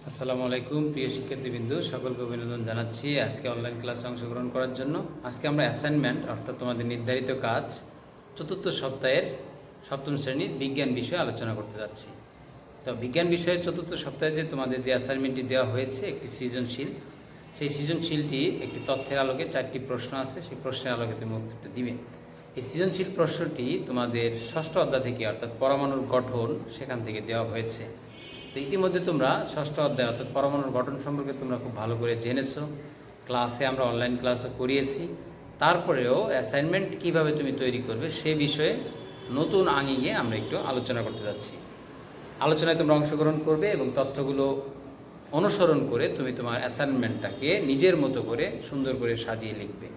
আসসালামু আলাইকুম প্রিয় শিক্ষার্থীবৃন্দ, সকলকে অভিনন্দন জানাচ্ছি আজকে অনলাইন ক্লাসে অংশগ্রহণ করার জন্য। আজকে আমরা অ্যাসাইনমেন্ট অর্থাৎ তোমাদের নির্ধারিত কাজ চতুর্থ সপ্তাহের সপ্তম শ্রেণীর বিজ্ঞান বিষয়ে আলোচনা করতে যাচ্ছি। তো বিজ্ঞান বিষয়ে চতুর্থ সপ্তাহে যে তোমাদের যে অ্যাসাইনমেন্টটি দেওয়া হয়েছে একটি সৃজনশীল, সেই সৃজনশীলটি একটি তথ্যের আলোকে 4টি প্রশ্ন আছে, সেই প্রশ্নের আলোকে তুমি উত্তরটা দিবে। এই সৃজনশীল প্রশ্নটি তোমাদের ষষ্ঠ অধ্যায় থেকে অর্থাৎ পরমাণুর গঠন সেখান থেকে দেওয়া হয়েছে। তো ইতিমধ্যে তোমরা ষষ্ঠ অধ্যায় অর্থাৎ পরমাণুর গঠন সম্পর্কে তোমরা খুব ভালো করে জেনেছো, ক্লাসে আমরা অনলাইন ক্লাসও করিয়েছি। তারপরেও অ্যাসাইনমেন্ট কিভাবে তুমি তৈরি করবে সে বিষয়ে নতুন আঙ্গিকে আমরা একটু আলোচনা করতে যাচ্ছি। আলোচনায় তোমরা অংশগ্রহণ করবে এবং তথ্যগুলো অনুসরণ করে তুমি তোমার অ্যাসাইনমেন্টটাকে নিজের মতো করে সুন্দর করে সাজিয়ে লিখবে।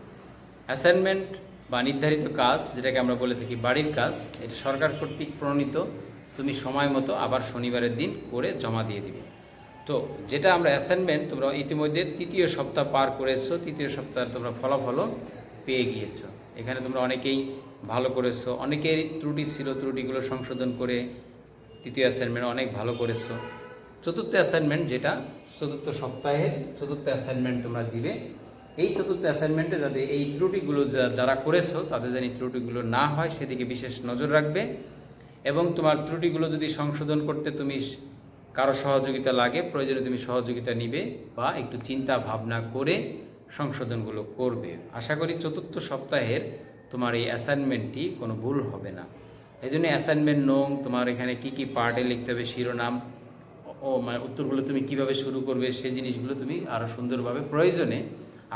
অ্যাসাইনমেন্ট বা নির্ধারিত কাজ, যেটাকে আমরা বলে থাকি বাড়ির কাজ, এটা সরকার কর্তৃক প্রণীত। তুমি সময় মতো আবার শনিবারের দিন করে জমা দিয়ে দিবে। তো যেটা আমরা অ্যাসাইনমেন্ট, তোমরা ইতিমধ্যে তৃতীয় সপ্তাহ পার করেছো, তৃতীয় সপ্তাহে তোমরা ফলাফলও পেয়ে গিয়েছো। এখানে তোমরা অনেকেই ভালো করেছো, অনেকের ত্রুটি ছিল, ত্রুটিগুলো সংশোধন করে তৃতীয় অ্যাসাইনমেন্ট অনেক ভালো করেছো। চতুর্থ অ্যাসাইনমেন্ট, যেটা চতুর্থ সপ্তাহের চতুর্থ অ্যাসাইনমেন্ট তোমরা দিবে, এই চতুর্থ অ্যাসাইনমেন্টে যাতে এই ত্রুটিগুলো যারা করেছো তাদের যেন ত্রুটিগুলো না হয় সেদিকে বিশেষ নজর রাখবে। এবং তোমার ত্রুটিগুলো যদি সংশোধন করতে তুমি কারো সহযোগিতা লাগে, প্রয়োজনে তুমি সহযোগিতা নিবে বা একটু চিন্তা ভাবনা করে সংশোধনগুলো করবে। আশা করি চতুর্থ সপ্তাহের তোমার এই অ্যাসাইনমেন্টটি কোনো ভুল হবে না। এই জন্য অ্যাসাইনমেন্ট নং, তোমার এখানে কি কি পার্টে লিখতে হবে, শিরোনাম মানে উত্তরগুলো তুমি কিভাবে শুরু করবে, সেই জিনিসগুলো তুমি আরও সুন্দরভাবে প্রয়োজনে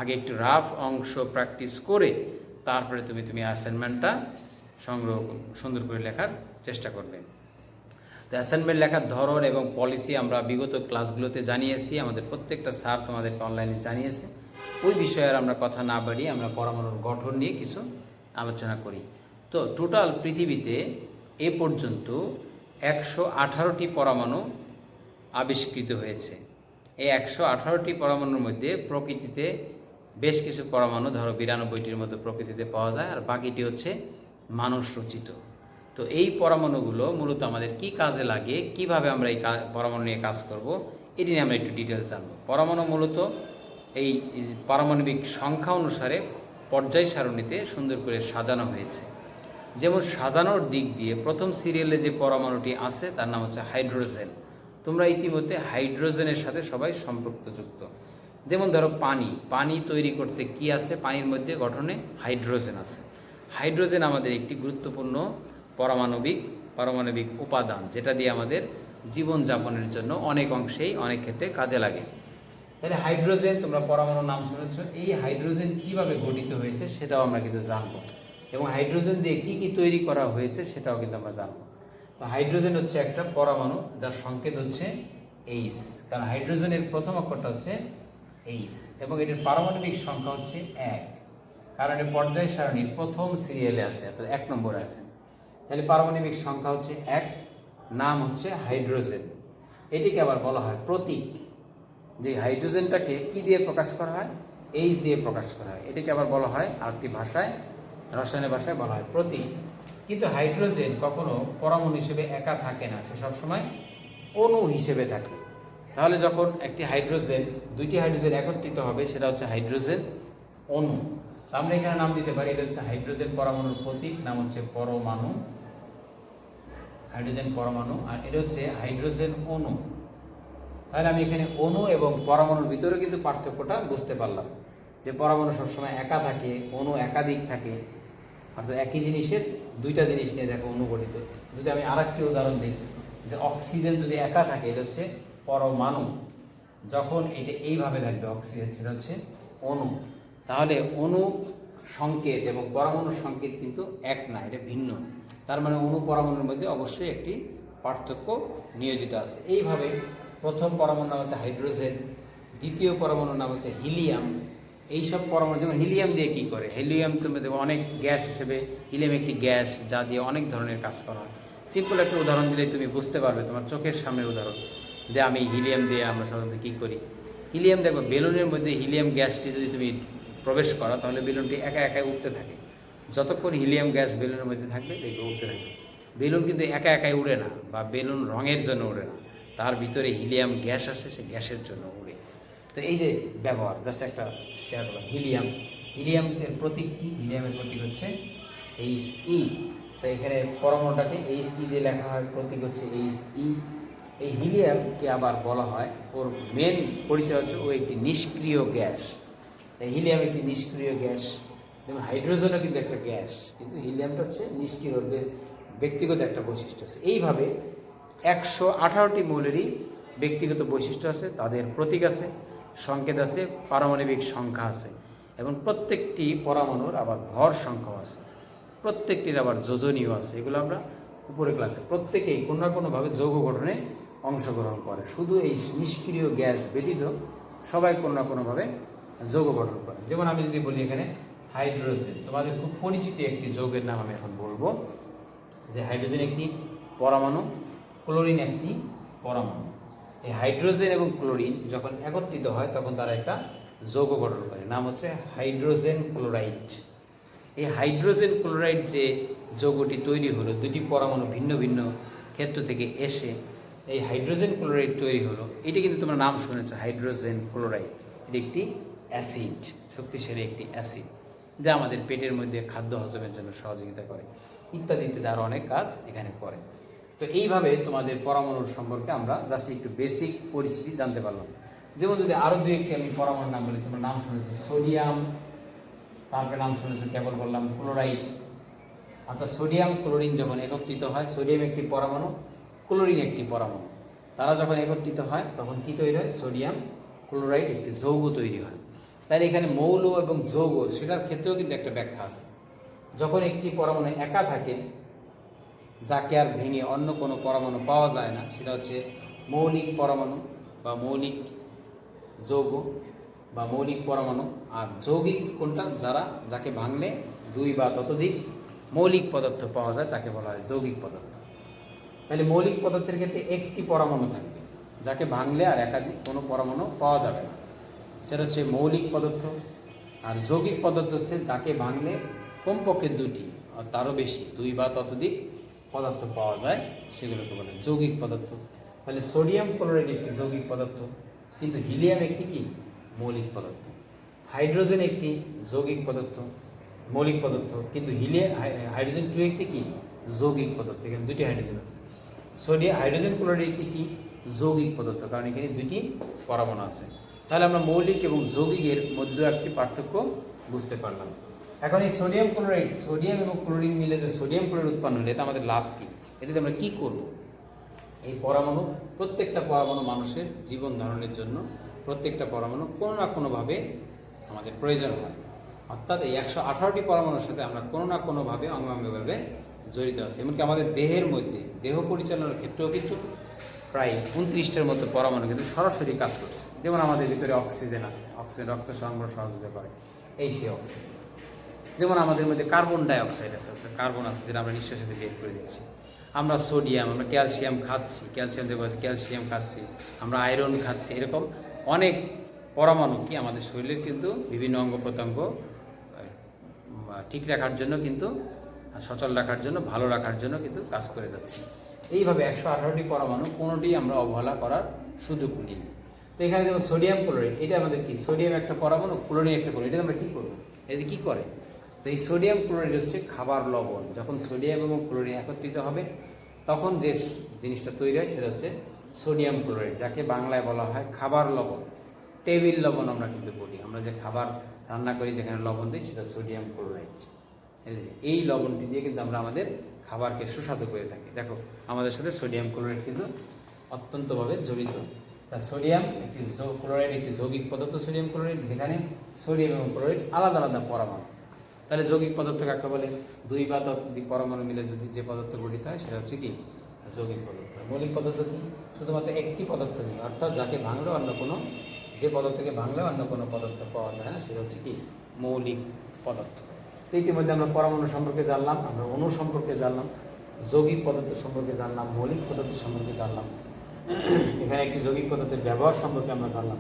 আগে একটু রাফ অংশ প্র্যাকটিস করে তারপরে তুমি অ্যাসাইনমেন্টটা সংগ্রহ সুন্দর করে লেখার চেষ্টা করবে। তো অ্যাসাইনমেন্ট লেখার ধরন এবং পলিসি আমরা বিগত ক্লাসগুলোতে জানিয়েছি, আমাদের প্রত্যেকটা স্যার তোমাদেরকে অনলাইনে জানিয়েছে। ওই বিষয়ে আর আমরা কথা না বাড়িয়ে আমরা পরমাণুর গঠন নিয়ে কিছু আলোচনা করি। তো টোটাল পৃথিবীতে এ পর্যন্ত 118টি পরমাণু আবিষ্কৃত হয়েছে। এই 118টি পরমাণুর মধ্যে প্রকৃতিতে বেশ কিছু পরমাণু, ধরো 92টির মতো প্রকৃতিতে পাওয়া যায়, আর বাকিটি হচ্ছে মানুষ রচিত। তো এই পরমাণুগুলো মূলত আমাদের কি কাজে লাগে, কিভাবে আমরা এই পরমাণু নিয়ে কাজ করব, এটি নিয়ে আমরা একটু ডিটেলস জানব। পরমাণু মূলত এই পারমাণবিক সংখ্যা অনুসারে পর্যায় সারণীতে সুন্দর করে সাজানো হয়েছে। যেমন সাজানোর দিক দিয়ে প্রথম সিরিয়ালে যে পরমাণুটি আছে তার নাম হচ্ছে হাইড্রোজেন। তোমরা ইতিমধ্যে হাইড্রোজেনের সাথে সবাই সম্পর্কযুক্ত। যেমন ধরো পানি তৈরি করতে কি আছে, পানির মধ্যে গঠনে হাইড্রোজেন আছে। হাইড্রোজেন আমাদের একটি গুরুত্বপূর্ণ পারমাণবিক উপাদান, যেটা দিয়ে আমাদের জীবনযাপনের জন্য অনেক অংশেই অনেক ক্ষেত্রে কাজে লাগে। তাহলে হাইড্রোজেন, তোমরা পরমাণুর নাম শুনেছ, এই হাইড্রোজেন কিভাবে গঠিত হয়েছে সেটাও আমরা কিন্তু জানবো, এবং হাইড্রোজেন দিয়ে কি কি তৈরি করা হয়েছে সেটাও কিন্তু আমরা জানবো। তো হাইড্রোজেন হচ্ছে একটা পরমাণু যার সংকেত হচ্ছে এইচ, কারণ হাইড্রোজেনের প্রথম অক্ষরটা হচ্ছে এইচ, এবং এটির পারমাণবিক সংখ্যা হচ্ছে 1, কারণ এর পর্যায় সারণীর প্রথম সিরিয়ালে আছে, অর্থাৎ 1 নম্বরে আছে। তাহলে পারমাণবিক সংখ্যা হচ্ছে 1, নাম হচ্ছে হাইড্রোজেন। এটিকে আবার বলা হয় প্রতীক। যে হাইড্রোজেনটাকে কি দিয়ে প্রকাশ করা হয়, এইচ দিয়ে প্রকাশ করা হয়। এটিকে আবার বলা হয় আরেকটি ভাষায়, রসায়নের ভাষায় বলা হয় প্রতীক। কিন্তু হাইড্রোজেন কখনো পরমাণু হিসেবে একা থাকে না, সে সবসময় অণু হিসেবে থাকে। তাহলে যখন একটি হাইড্রোজেন, দুইটি হাইড্রোজেন একত্রিত হবে সেটা হচ্ছে হাইড্রোজেন অণু। আমরা এখানে নাম দিতে পারি, এটা হচ্ছে হাইড্রোজেন পরমাণুর প্রতীক, নাম হচ্ছে পরমাণু, হাইড্রোজেন পরমাণু, আর এটা হচ্ছে হাইড্রোজেন অণু। তাহলে আমি এখানে অণু এবং পরমাণুর ভিতরে কিন্তু পার্থক্যটা বুঝতে পারলাম, যে পরমাণু সবসময় একা থাকে, অণু একাধিক থাকে, অর্থাৎ একই জিনিসের দুইটা জিনিস নিয়ে দেখো অণু গঠিত। যদি আমি আরেকটি উদাহরণ দিই, যে অক্সিজেন যদি একা থাকে এটা হচ্ছে পরমাণু, যখন এটা এইভাবে থাকবে অক্সিজেন সেটা হচ্ছে অণু। তাহলে অণু সংকেত এবং পরমাণুর সংকেত কিন্তু এক না, এটা ভিন্ন। তার মানে অণু পরমাণুর মধ্যে অবশ্যই একটি পার্থক্য নিয়োজিত আছে। এইভাবে প্রথম পরমাণুর নাম হচ্ছে হাইড্রোজেন, দ্বিতীয় পরমাণুর নাম হচ্ছে হিলিয়াম। এইসব পরমাণু, যেমন হিলিয়াম দিয়ে কী করে, হিলিয়াম তুমি দেখো অনেক গ্যাস হিসেবে, হিলিয়াম একটি গ্যাস যা দিয়ে অনেক ধরনের কাজ করা হয়। সিম্পল একটা উদাহরণ দিলে তুমি বুঝতে পারবে, তোমার চোখের সামনের উদাহরণ যে আমি হিলিয়াম দিয়ে আমরা সাধারণত কী করি। হিলিয়াম দেখো, বেলুনের মধ্যে হিলিয়াম গ্যাসটি যদি তুমি প্রবেশ করো তাহলে বেলুনটি একা একাই উঠতে থাকে। যতক্ষণ হিলিয়াম গ্যাস বেলুনের মধ্যে থাকবে দেখবে উঠতে থাকবে। বেলুন কিন্তু একা একাই উড়ে না, বা বেলুন রঙের জন্য উড়ে না, তার ভিতরে হিলিয়াম গ্যাস আসে, সে গ্যাসের জন্য উড়ে। তো এই যে ব্যবহার, জাস্ট একটা শেয়ার করলাম। হিলিয়ামের প্রতীক কি? হিলিয়ামের প্রতীক হচ্ছে He। তো এখানে পরমাণুটাকে He দিয়ে লেখা হয়, প্রতীক হচ্ছে He। এই হিলিয়ামকে আবার বলা হয়, ওর মেন পরিচয় হচ্ছে ও একটি নিষ্ক্রিয় গ্যাস। এই হিলিয়াম একটি নিষ্ক্রিয় গ্যাস, যেমন হাইড্রোজেনও কিন্তু একটা গ্যাস, কিন্তু হিলিয়ামটা হচ্ছে নিষ্ক্রিয়, ব্যক্তিগত একটা বৈশিষ্ট্য আছে। এইভাবে 118টি মৌলেরই ব্যক্তিগত বৈশিষ্ট্য আছে, তাদের প্রতীক আছে, সংকেত আছে, পারমাণবিক সংখ্যা আছে, এবং প্রত্যেকটি পরমাণুর আবার ভর সংখ্যাও আছে, প্রত্যেকটির আবার যোজনীয় আছে। এগুলো আমরা উপরের ক্লাসে, প্রত্যেকেই কোনো না কোনোভাবে যৌগ গঠনে অংশগ্রহণ করে। শুধু এই নিষ্ক্রিয় গ্যাস ব্যতীত সবাই কোনো না কোনোভাবে যৌগ গঠন করে। যেমন আমি যদি বলি এখানে হাইড্রোজেন, তোমাদের খুব পরিচিত একটি যৌগের নাম আমি এখন বলবো, যে হাইড্রোজেন একটি পরমাণু, ক্লোরিন একটি পরমাণু। এই হাইড্রোজেন এবং ক্লোরিন যখন একত্রিত হয় তখন তারা একটা যৌগ গঠন করে, নাম হচ্ছে হাইড্রোজেন ক্লোরাইড। এই হাইড্রোজেন ক্লোরাইড যে যৌগটি তৈরি হলো, দুটি পরমাণু ভিন্ন ভিন্ন ক্ষেত্র থেকে এসে এই হাইড্রোজেন ক্লোরাইড তৈরি হলো, এটি কিন্তু তোমরা নাম শুনেছো, হাইড্রোজেন ক্লোরাইড। এটি একটি অ্যাসিড, শক্তিশালী একটি অ্যাসিড, যা আমাদের পেটের মধ্যে খাদ্য হজমের জন্য সহযোগিতা করে, ইত্যাদি ইত্যাদি আরও অনেক কাজ এখানে করে। তো এইভাবে তোমাদের পরমাণুর সম্পর্কে আমরা জাস্ট একটু বেসিক পরিচিতি জানতে পারলাম। যেমন যদি আরও দু একটি আমি পরমাণুর নাম বলি, তোমরা নাম শুনেছো সোডিয়াম, তারপরে নাম শুনেছো কেবল বললাম ক্লোরাইড। অর্থাৎ সোডিয়াম ক্লোরিন যখন একত্রিত হয়, সোডিয়াম একটি পরমাণু, ক্লোরিন একটি পরমাণু, তারা যখন একত্রিত হয় তখন কি তৈরি হয়? সোডিয়াম ক্লোরাইড একটি যৌগ তৈরি হয়। তাই এখানে মৌল এবং যৌগ সেটার ক্ষেত্রেও কিন্তু একটা ব্যাখ্যা আছে। যখন একটি পরমাণু একা থাকে, যাকে আর ভেঙে অন্য কোনো পরমাণু পাওয়া যায় না, সেটা হচ্ছে মৌলিক পরমাণু বা মৌলিক যৌগ বা মৌলিক পরমাণু। আর যৌগিক কোনটা? যাকে ভাঙলে দুই বা ততোধিক মৌলিক পদার্থ পাওয়া যায়, তাকে বলা হয় যৌগিক পদার্থ। তাহলে মৌলিক পদার্থের ক্ষেত্রে একটি পরমাণু থাকবে, যাকে ভাঙলে আর একাধিক কোনো পরমাণু পাওয়া যাবে না, সেটা হচ্ছে মৌলিক পদার্থ। আর যৌগিক পদার্থ হচ্ছে যাকে ভাঙলে কমপক্ষে দুটি আর তারও বেশি, দুই বা ততোধিক পদার্থ পাওয়া যায়, সেগুলোকে বলে যৌগিক পদার্থ। তাহলে সোডিয়াম ক্লোরাইড একটি যৌগিক পদার্থ, কিন্তু হিলিয়াম একটি কি? মৌলিক পদার্থ। হাইড্রোজেন একটি যৌগিক পদার্থ, মৌলিক পদার্থ, কিন্তু হাইড্রোজেন 2 একটি কি? যৌগিক পদার্থ। এখানে দুটি হাইড্রোজেন আছে। হাইড্রোজেন ক্লোরাইড একটি কি? যৌগিক পদার্থ, কারণ এখানে দুটি পরমাণু আছে। তাহলে আমরা মৌলিক এবং যৌগিকের মধ্যে একটি পার্থক্য বুঝতে পারলাম। এখন এই সোডিয়াম ক্লোরাইড, সোডিয়াম এবং ক্লোরিন মিলে যে সোডিয়াম ক্লোরাইড উৎপন্ন হলে, এটা আমাদের লাভ কী? এটাতে আমরা কী করব? এই পরমাণু, প্রত্যেকটা পরমাণু মানুষের জীবন ধারণের জন্য প্রত্যেকটা পরমাণু কোনো না কোনোভাবে আমাদের প্রয়োজন হয়। অর্থাৎ এই 118টি পরমাণুর সাথে আমরা কোনো না কোনোভাবে অঙ্গাঙ্গিভাবে জড়িত আছি। এমনকি আমাদের দেহের মধ্যে, দেহ পরিচালনার ক্ষেত্রেও কিন্তু প্রায় 29টার মতো পরমাণু কিন্তু সরাসরি কাজ করছে। যেমন আমাদের ভিতরে অক্সিজেন আছে, অক্সিজেন রক্ত সরবরাহ সহযোগিতা করে, এই সেই অক্সিজেন। যেমন আমাদের মধ্যে কার্বন ডাইঅক্সাইড আছে, কার্বন আছে, যেটা আমরা নিঃশ্বাসে বের করে দিচ্ছি। আমরা সোডিয়াম, আমরা ক্যালসিয়াম খাচ্ছি, ক্যালসিয়াম খাচ্ছি, আমরা আয়রন খাচ্ছি। এরকম অনেক পরমাণু কি আমাদের শরীরের কিন্তু বিভিন্ন অঙ্গ প্রত্যঙ্গ ঠিক রাখার জন্য কিন্তু, সচল রাখার জন্য, ভালো রাখার জন্য কিন্তু কাজ করে যাচ্ছে। এইভাবে 118টি পরমাণু, কোনোটি আমরা অবহেলা করার সুযোগ নেই। তো এখানে যেমন সোডিয়াম ক্লোরাইড, এটা আমাদের কি? সোডিয়াম একটা পরমাণু, ক্লোরিন একটা পরমাণু, এটা আমরা কী করবো? এটি কী করে? তো এই সোডিয়াম ক্লোরাইড হচ্ছে খাবার লবণ। যখন সোডিয়াম এবং ক্লোরিন একত্রিত হবে তখন যে জিনিসটা তৈরি হয় সেটা হচ্ছে সোডিয়াম ক্লোরাইড, যাকে বাংলায় বলা হয় খাবার লবণ, টেবিল লবণ আমরা কিন্তু বলি। আমরা যে খাবার রান্না করি, যেখানে লবণ দিই, সেটা সোডিয়াম ক্লোরাইড। এই লবণটি দিয়ে কিন্তু আমরা আমাদের খাবারকে সুস্বাদু করে থাকি। দেখো, আমাদের সাথে সোডিয়াম ক্লোরাইড কিন্তু অত্যন্তভাবে জড়িত। তা সোডিয়াম একটি ক্লোরাইড একটি যৌগিক পদার্থ, সোডিয়াম ক্লোরাইড, যেখানে সোডিয়াম এবং ক্লোরাইড আলাদা আলাদা পরমাণু। তাহলে যৌগিক পদার্থ কাকে বলে? দুই বা ততোধিক পরমাণু মিলে যদি যে পদার্থ গঠিত হয় সেটা হচ্ছে কি? যৌগিক পদার্থ। মৌলিক পদার্থ কি? শুধুমাত্র একটি পদার্থ নেই, অর্থাৎ যাকে ভাঙলে অন্য কোনো, যে পদার্থকে ভাঙলে অন্য কোনো পদার্থ পাওয়া যায় না, সেটা হচ্ছে কি? মৌলিক পদার্থ। তো ইতিমধ্যে আমরা পরমাণু সম্পর্কে জানলাম, আমরা অণু সম্পর্কে জানলাম, যৌগিক পদার্থ সম্পর্কে জানলাম, মৌলিক পদার্থ সম্পর্কে জানলাম, এখানে একটি যৌগিক পদার্থের ব্যবহার সম্পর্কে আমরা জানলাম।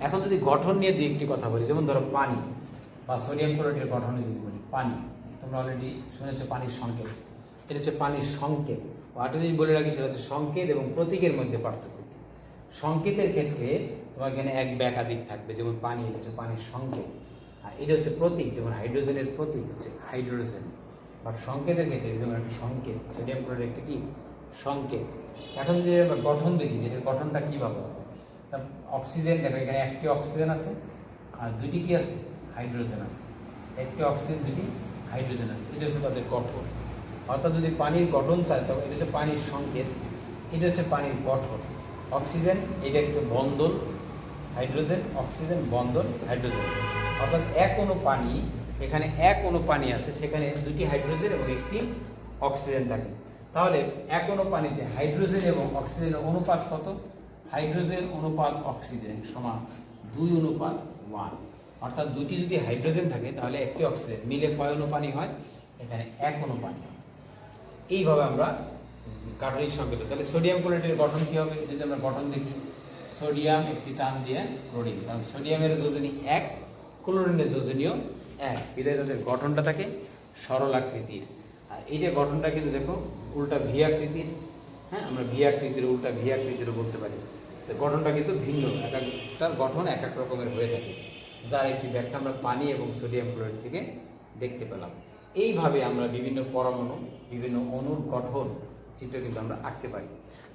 এখন যদি গঠন নিয়ে দুই একটি কথা বলি, যেমন ধরো পানি বা সোডিয়াম ক্লোরাইডের গঠনে যদি বলি, পানি তোমরা অলরেডি শুনেছো পানির সংকেত, এটা হচ্ছে পানির সংকেত। আরেকটা জিনিস বলে রাখি, সেটা হচ্ছে সংকেত এবং প্রতীকের মধ্যে পার্থক্য। সংকেতের ক্ষেত্রে তোমার এখানে এক বা একাধিক থাকবে, যেমন পানি, এটা হচ্ছে পানির সংকেত। আর এটা হচ্ছে প্রতীক, যেমন হাইড্রোজেনের প্রতীক হচ্ছে হাইড্রোজেন। বাট সংকেতের ক্ষেত্রে যেমন একটা সংকেত, সোডিয়াম ক্লোরাইড একটা কি সংকেত। এখন যদি আমরা গঠন দেখি, এটার গঠনটা কীভাবে হবে, অক্সিজেন দেখো, এখানে একটি অক্সিজেন আছে আর দুইটি কি আছে, হাইড্রোজেন আছে। একটি অক্সিজেন, দুটি হাইড্রোজেন আছে, এটা হচ্ছে তাদের গঠন। অর্থাৎ যদি পানির গঠন চায় তবে এটা হচ্ছে পানির সংকেত, এটা হচ্ছে পানির গঠন। অক্সিজেন, এটা একটা বন্ধন, হাইড্রোজেন, অক্সিজেন, বন্ধন, হাইড্রোজেন। অর্থাৎ এক অণু পানি, এখানে এক অণু পানি আছে, সেখানে দুটি হাইড্রোজেন এবং একটি অক্সিজেন থাকে। তাহলে এক অণু পানিতে হাইড্রোজেন এবং অক্সিজেনের অনুপাত কত? হাইড্রোজেন অনুপাত অক্সিজেন সমান 2:1। অর্থাৎ দুটি যদি হাইড্রোজেন থাকে তাহলে একটি অক্সিজেন মিলে কয় অণু পানি হয়? এখানে এক অণু পানি হয়। এইভাবে আমরা গাঠনিক সংকেত। তাহলে সোডিয়াম ক্লোরাইডের গঠন কী হবে? যদি আমরা গঠন দেখি, সোডিয়াম একটি টান দিয়ে ক্লোরিন, কারণ সোডিয়ামের যোজনী 1, ক্লোরিনের যোজনীয় 1, বিধায় তাদের গঠনটা থাকে সরল আকৃতির। আর এই যে গঠনটা কিন্তু দেখো উল্টা ভি আকৃতির। হ্যাঁ, আমরা ভি আকৃতির উল্টা ভি আকৃতিরও বলতে পারি। তো গঠনটা কিন্তু ভিন্ন, এক একটার গঠন এক এক রকমের হয়ে থাকে, যার একটি ব্যাখ্যা আমরা পানি এবং সোডিয়াম ক্লোরাইড থেকে দেখতে পেলাম। এইভাবে আমরা বিভিন্ন পরমাণু, বিভিন্ন অণুর গঠন চিত্র কিন্তু আমরা আঁকতে পারি।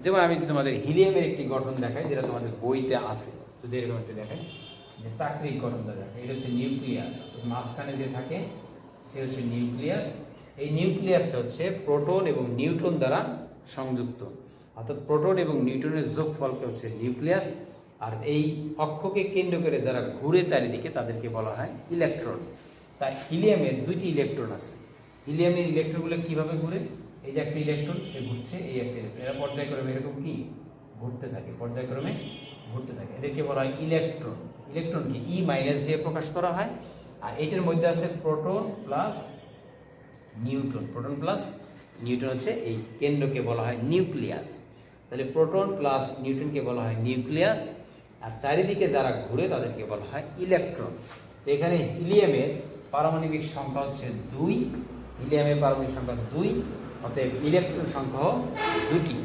যেমন আমি তোমাদের হিলিয়ামের একটি গঠন দেখাই, যেটা তোমাদের বইতে আছে। যদি এরকম একটি দেখাই, যে চাকরির গঠনটা দেখায়, এটা হচ্ছে নিউক্লিয়াস। মাঝখানে যে থাকে সে হচ্ছে নিউক্লিয়াস। এই নিউক্লিয়াসটা হচ্ছে প্রোটন এবং নিউট্রন দ্বারা সংযুক্ত, অর্থাৎ প্রোটন এবং নিউট্রনের যোগফলকে হচ্ছে নিউক্লিয়াস। আর এই অক্ষকে কেন্দ্র করে যারা ঘুরে চারিদিকে তাদেরকে বলা হয় ইলেকট্রন। তাই হিলিয়ামের দুইটি ইলেকট্রন আছে। হিলিয়ামের ইলেকট্রনগুলো কীভাবে ঘুরে? এই যে একটা ইলেকট্রন, সে ঘুরছে, এই একটা ইলেকট্রন, এরা পর্যায়ক্রমে এরকম কি ঘুরতে থাকে, পর্যায়ক্রমে ঘুরতে থাকে। এদেরকে বলা হয় ইলেকট্রন। ইলেকট্রনকে ই মাইনাস দিয়ে প্রকাশ করা হয়। আর এটার মধ্যে আছে proton plus neutron. Proton plus neutron হচ্ছে এই কেন্দ্রকে বলা হয় নিউক্লিয়াস। তাহলে প্রোটন প্লাস নিউট্রনকে বলা হয় নিউক্লিয়াস, আর চারিদিকে যারা ঘুরে তাদেরকে বলা হয় ইলেকট্রন। তো এখানে হিলিয়ামের পারমাণবিক সংখ্যা হচ্ছে 2, হিলিয়ামের পারমাণবিক সংখ্যা 2, অতএব ইলেকট্রন সংখ্যাও 2টি।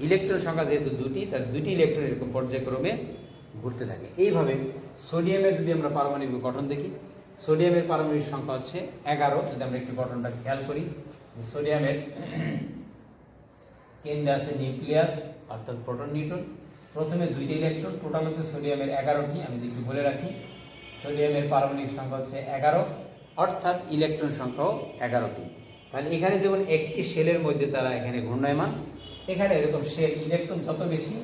ইলেকট্রন সংখ্যা যেহেতু 2টি, তার 2টি ইলেকট্রন এরকম পর্যায়ক্রমে ঘুরতে থাকে। এইভাবে সোডিয়ামের যদি আমরা পারমাণবিক গঠন দেখি, সোডিয়ামের পারমাণবিক সংখ্যা হচ্ছে 11। যদি আমরা একটু গঠনটা খেয়াল করি, সোডিয়ামের কেন্দ্রে আছে নিউক্লিয়াস, অর্থাৎ প্রোটন নিউট্রন। প্রথমে 2টি ইলেকট্রন, টোটাল হচ্ছে সোডিয়ামের 11টি। আমি যদি একটু বলে রাখি, সোডিয়ামের পারমাণবিক সংখ্যা হচ্ছে 11, অর্থাৎ ইলেকট্রন সংখ্যাও 11টি। তাহলে এখানে যেমন একটি শেলের মধ্যে তারা এখানে ঘূর্ণায়মান, এখানে এরকম শেল ইলেকট্রন যত বেশি,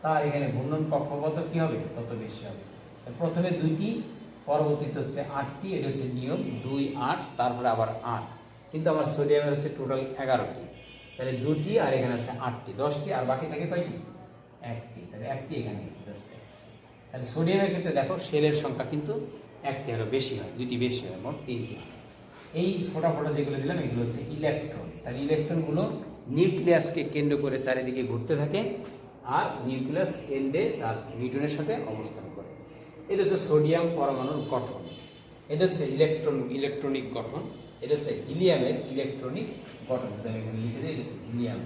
তার এখানে ঘূর্ণন কক্ষপথ কী হবে? তত বেশি হবে। প্রথমে 2টি, পরবর্তীতে হচ্ছে 8টি। এটা হচ্ছে নিয়ম, 2, 8, তারপরে আবার 8। কিন্তু আমার সোডিয়ামের হচ্ছে টোটাল 11টি। তাহলে 2টি আর এখানে আছে 8টি, 10টি, আর বাকি থাকে কয়টি? 1টি। তাহলে 1টি এখানে 10টি। তাহলে সোডিয়ামের ক্ষেত্রে দেখো শেলের সংখ্যা কিন্তু 1টি আরও বেশি হয়, 2টি বেশি হয়, মোট 3টি। এই ফোটা ফোটা যেগুলো দিলাম এগুলো হচ্ছে ইলেকট্রন। তাহলে ইলেকট্রনগুলো নিউক্লিয়াসকে কেন্দ্র করে চারিদিকে ঘুরতে থাকে, আর নিউক্লিয়াস কেন্দ্রে তার নিউট্রনের সাথে অবস্থান করে। এটা হচ্ছে সোডিয়াম পরমাণুর গঠন। এটা হচ্ছে ইলেকট্রনিক গঠন। এটা হচ্ছে হিলিয়ামের ইলেকট্রনিক গঠন। যদি আমি এখানে লিখে দিই, এটা হচ্ছে হিলিয়াম।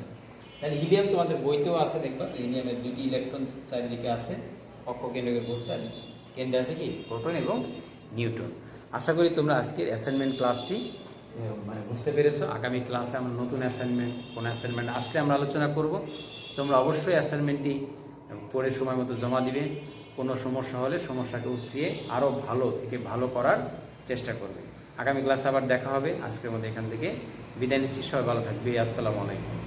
তাহলে হিলিয়াম তোমাদের বইতেও আছে, দেখবা হিলিয়ামের 2টি ইলেকট্রন চারিদিকে আছে, অক্ষ কেন্দ্রকে ঘুরছে, আর কেন্দ্রে আছে কি প্রোটন এবং নিউট্রন। আশা করি তোমরা আজকের অ্যাসাইনমেন্ট ক্লাসটি বুঝতে পেরেছো। আগামী ক্লাসে আমরা নতুন অ্যাসাইনমেন্ট, কোন অ্যাসাইনমেন্ট আসলে আমরা আলোচনা করব। তোমরা অবশ্যই অ্যাসাইনমেন্টটি করে সময় মতো জমা দিবে। কোনো সমস্যা হলে সমস্যাকে উঠিয়ে আরও ভালো থেকে ভালো করার চেষ্টা করবে। আগামী ক্লাসে আবার দেখা হবে। আজকের মধ্যে এখান থেকে বিদায় নিচ্ছি। সবাই ভালো থাকবে। আসসালামু আলাইকুম।